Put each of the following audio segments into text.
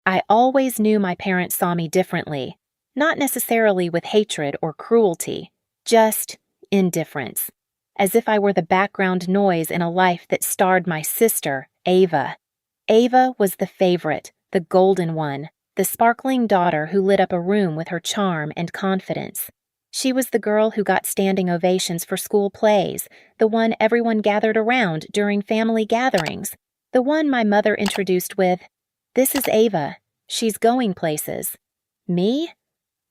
I always knew my parents saw me differently, not necessarily with hatred or cruelty, just indifference, as if I were the background noise in a life that starred my sister, Ava. Ava was the favorite, the golden one, the sparkling daughter who lit up a room with her charm and confidence. She was the girl who got standing ovations for school plays, the one everyone gathered around during family gatherings, the one my mother introduced with, "This is Ava. She's going places." Me?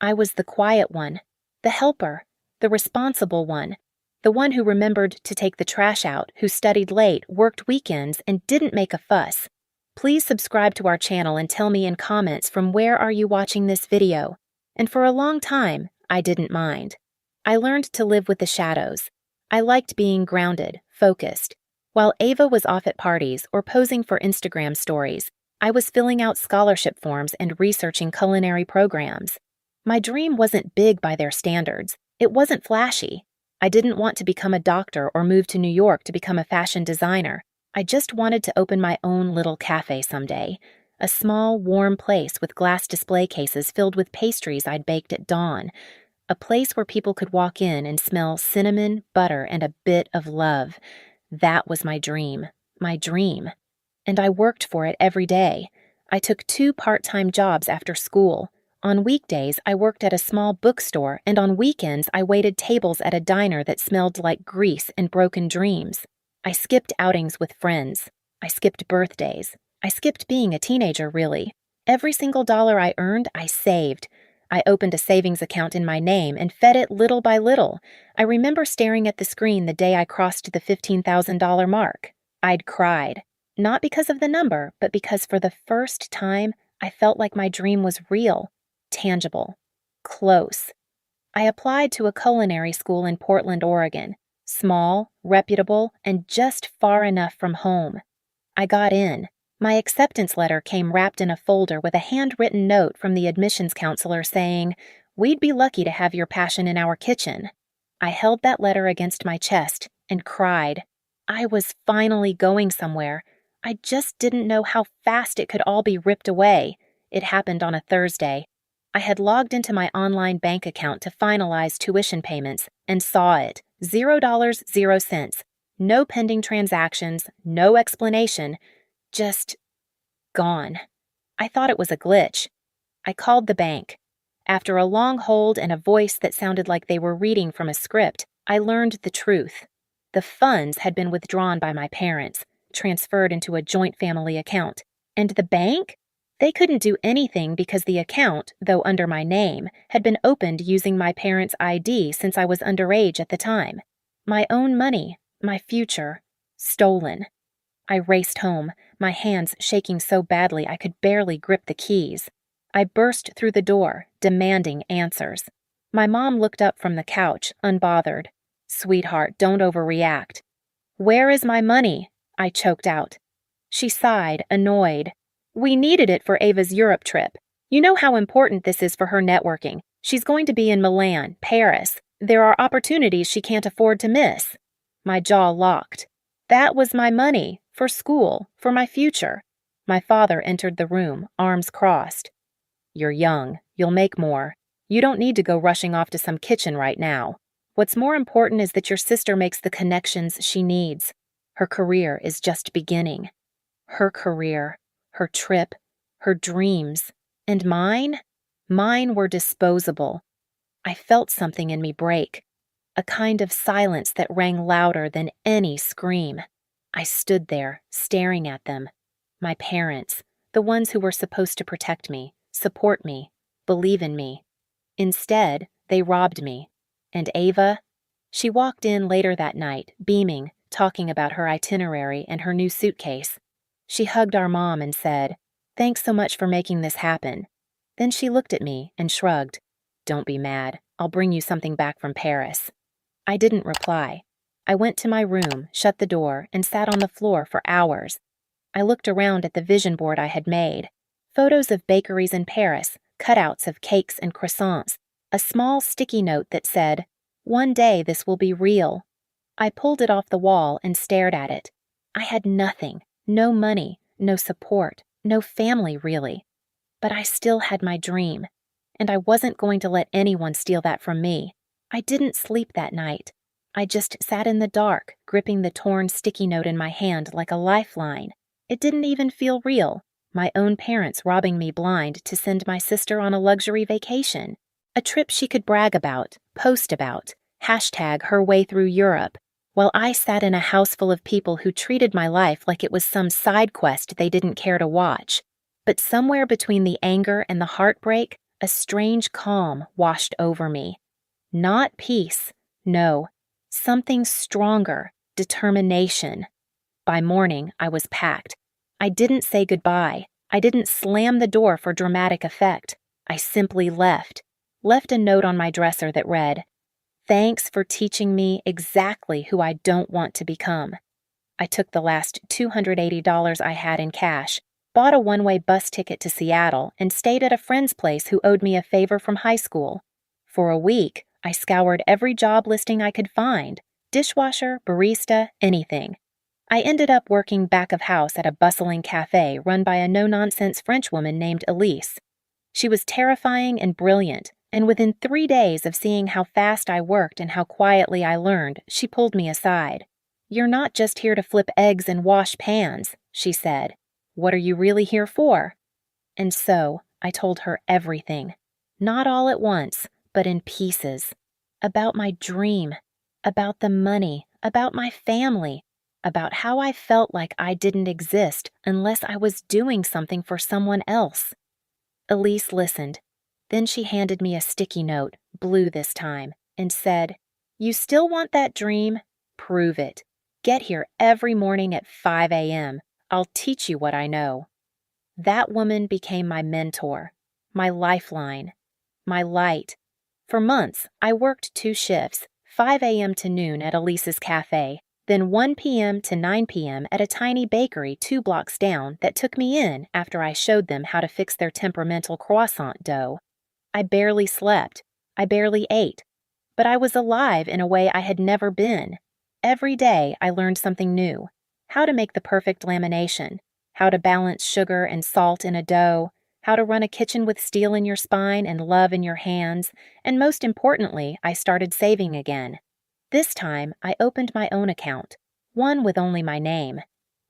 I was the quiet one, the helper, the responsible one, the one who remembered to take the trash out, who studied late, worked weekends, and didn't make a fuss. Please subscribe to our channel and tell me in comments from where are you watching this video. And for a long time, I didn't mind. I learned to live with the shadows. I liked being grounded, focused. While Ava was off at parties or posing for Instagram stories, I was filling out scholarship forms and researching culinary programs. My dream wasn't big by their standards. It wasn't flashy. I didn't want to become a doctor or move to New York to become a fashion designer. I just wanted to open my own little cafe someday. A small, warm place with glass display cases filled with pastries I'd baked at dawn. A place where people could walk in and smell cinnamon, butter, and a bit of love. That was my dream. My dream. And I worked for it every day. I took 2 part-time jobs after school. On weekdays, I worked at a small bookstore, and on weekends, I waited tables at a diner that smelled like grease and broken dreams. I skipped outings with friends. I skipped birthdays. I skipped being a teenager, really. Every single dollar I earned, I saved. I opened a savings account in my name and fed it little by little. I remember staring at the screen the day I crossed the $15,000 mark. I'd cried. Not because of the number, but because for the first time, I felt like my dream was real, tangible, close. I applied to a culinary school in Portland, Oregon. Small, reputable, and just far enough from home. I got in. My acceptance letter came wrapped in a folder with a handwritten note from the admissions counselor saying, "We'd be lucky to have your passion in our kitchen." I held that letter against my chest and cried. I was finally going somewhere. I just didn't know how fast it could all be ripped away. It happened on a Thursday. I had logged into my online bank account to finalize tuition payments and saw it. $0, 0 cents. No pending transactions, no explanation, just gone. I thought it was a glitch. I called the bank. After a long hold and a voice that sounded like they were reading from a script, I learned the truth. The funds had been withdrawn by my parents, transferred into a joint family account. And the bank? They couldn't do anything because the account, though under my name, had been opened using my parents' ID since I was underage at the time. My own money, my future, stolen. I raced home, my hands shaking so badly I could barely grip the keys. I burst through the door, demanding answers. My mom looked up from the couch, unbothered. "Sweetheart, don't overreact." "Where is my money?" I choked out. She sighed, annoyed. "We needed it for Ava's Europe trip. You know how important this is for her networking. She's going to be in Milan, Paris. There are opportunities she can't afford to miss." My jaw locked. That was my money, for school, for my future. My father entered the room, arms crossed. "You're young. You'll make more. You don't need to go rushing off to some kitchen right now. What's more important is that your sister makes the connections she needs. Her career is just beginning. Her career, her trip, her dreams. And mine? Mine were disposable." I felt something in me break, a kind of silence that rang louder than any scream. I stood there, staring at them. My parents, the ones who were supposed to protect me, support me, believe in me. Instead, they robbed me. And Ava? She walked in later that night, beaming, talking about her itinerary and her new suitcase. She hugged our mom and said, "Thanks so much for making this happen." Then she looked at me and shrugged. "Don't be mad. I'll bring you something back from Paris." I didn't reply. I went to my room, shut the door, and sat on the floor for hours. I looked around at the vision board I had made. Photos of bakeries in Paris, cutouts of cakes and croissants, a small sticky note that said, "One day this will be real." I pulled it off the wall and stared at it. I had nothing, no money, no support, no family really. But I still had my dream, and I wasn't going to let anyone steal that from me. I didn't sleep that night. I just sat in the dark, gripping the torn sticky note in my hand like a lifeline. It didn't even feel real. My own parents robbing me blind to send my sister on a luxury vacation. A trip she could brag about, post about, hashtag her way through Europe, while I sat in a house full of people who treated my life like it was some side quest they didn't care to watch. But somewhere between the anger and the heartbreak, a strange calm washed over me. Not peace, no, something stronger, determination. By morning, I was packed. I didn't say goodbye. I didn't slam the door for dramatic effect. I simply left a note on my dresser that read, "Thanks for teaching me exactly who I don't want to become." I took the last $280 I had in cash, bought a one-way bus ticket to Seattle, and stayed at a friend's place who owed me a favor from high school. For a week, I scoured every job listing I could find, dishwasher, barista, anything. I ended up working back of house at a bustling cafe run by a no-nonsense Frenchwoman named Elise. She was terrifying and brilliant, and within 3 days of seeing how fast I worked and how quietly I learned, she pulled me aside. "You're not just here to flip eggs and wash pans," she said. "What are you really here for?" And so I told her everything. Not all at once, but in pieces. About my dream, about the money, about my family, about how I felt like I didn't exist unless I was doing something for someone else. Elise listened. Then she handed me a sticky note, blue this time, and said, "You still want that dream? Prove it. Get here every morning at 5 a.m. I'll teach you what I know." That woman became my mentor, my lifeline, my light. For months, I worked 2 shifts, 5 a.m. to noon at Elise's cafe, then 1 p.m. to 9 p.m. at a tiny bakery 2 blocks down that took me in after I showed them how to fix their temperamental croissant dough. I barely slept. I barely ate. But I was alive in a way I had never been. Every day, I learned something new. How to make the perfect lamination, how to balance sugar and salt in a dough, how to run a kitchen with steel in your spine and love in your hands, and most importantly, I started saving again. This time, I opened my own account, one with only my name.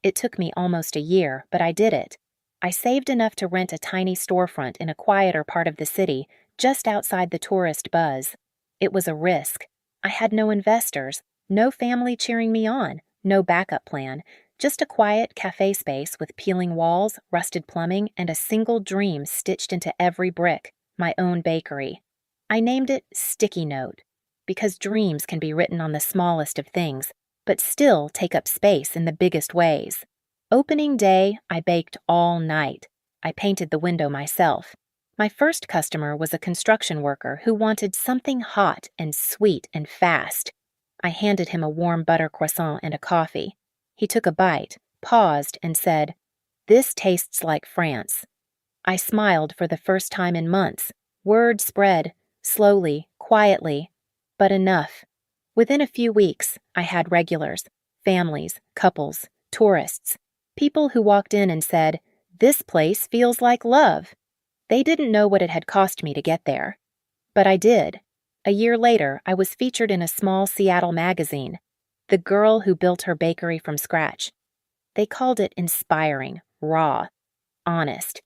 It took me almost a year, but I did it. I saved enough to rent a tiny storefront in a quieter part of the city, just outside the tourist buzz. It was a risk. I had no investors, no family cheering me on, no backup plan, just a quiet cafe space with peeling walls, rusted plumbing, and a single dream stitched into every brick, my own bakery. I named it Sticky Note, because dreams can be written on the smallest of things, but still take up space in the biggest ways. Opening day, I baked all night. I painted the window myself. My first customer was a construction worker who wanted something hot and sweet and fast. I handed him a warm butter croissant and a coffee. He took a bite, paused, and said, "This tastes like France." I smiled for the first time in months. Word spread, slowly, quietly, but enough. Within a few weeks, I had regulars, families, couples, tourists, people who walked in and said, "This place feels like love." They didn't know what it had cost me to get there. But I did. A year later, I was featured in a small Seattle magazine, "The Girl Who Built Her Bakery from Scratch." They called it inspiring, raw, honest.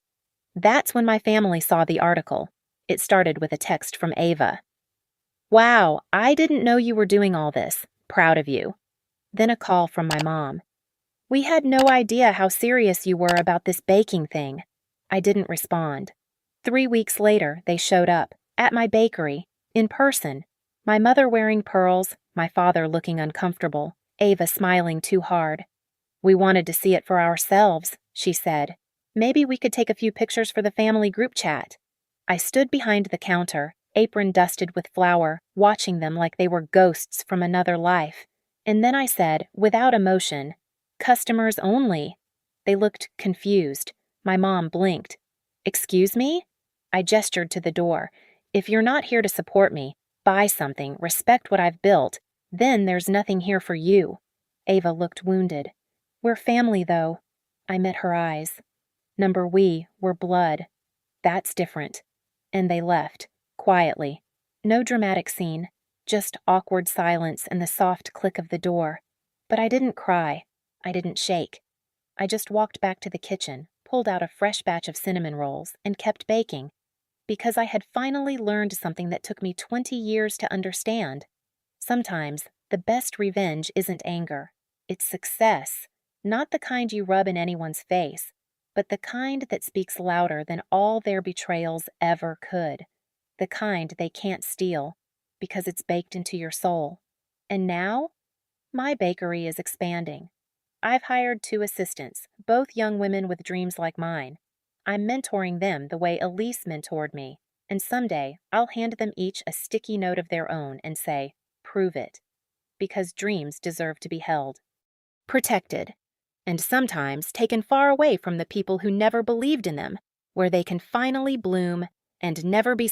That's when my family saw the article. It started with a text from Ava. "Wow, I didn't know you were doing all this. Proud of you." Then a call from my mom. "We had no idea how serious you were about this baking thing." I didn't respond. 3 weeks later, they showed up, at my bakery, in person. My mother wearing pearls, my father looking uncomfortable, Ava smiling too hard. "We wanted to see it for ourselves," she said. "Maybe we could take a few pictures for the family group chat." I stood behind the counter, apron dusted with flour, watching them like they were ghosts from another life. And then I said, without emotion, "Customers only." They looked confused. My mom blinked. "Excuse me?" I gestured to the door. "If you're not here to support me, buy something, respect what I've built, then there's nothing here for you." Ava looked wounded. "We're family, though." I met her eyes. We're blood. That's different. And they left, quietly. No dramatic scene, just awkward silence and the soft click of the door. But I didn't cry. I didn't shake. I just walked back to the kitchen, pulled out a fresh batch of cinnamon rolls, and kept baking. Because I had finally learned something that took me 20 years to understand. Sometimes, the best revenge isn't anger. It's success. Not the kind you rub in anyone's face, but the kind that speaks louder than all their betrayals ever could. The kind they can't steal, because it's baked into your soul. And now, my bakery is expanding. I've hired 2 assistants, both young women with dreams like mine. I'm mentoring them the way Elise mentored me, and someday I'll hand them each a sticky note of their own and say, "Prove it." Because dreams deserve to be held. Protected. And sometimes taken far away from the people who never believed in them, where they can finally bloom and never be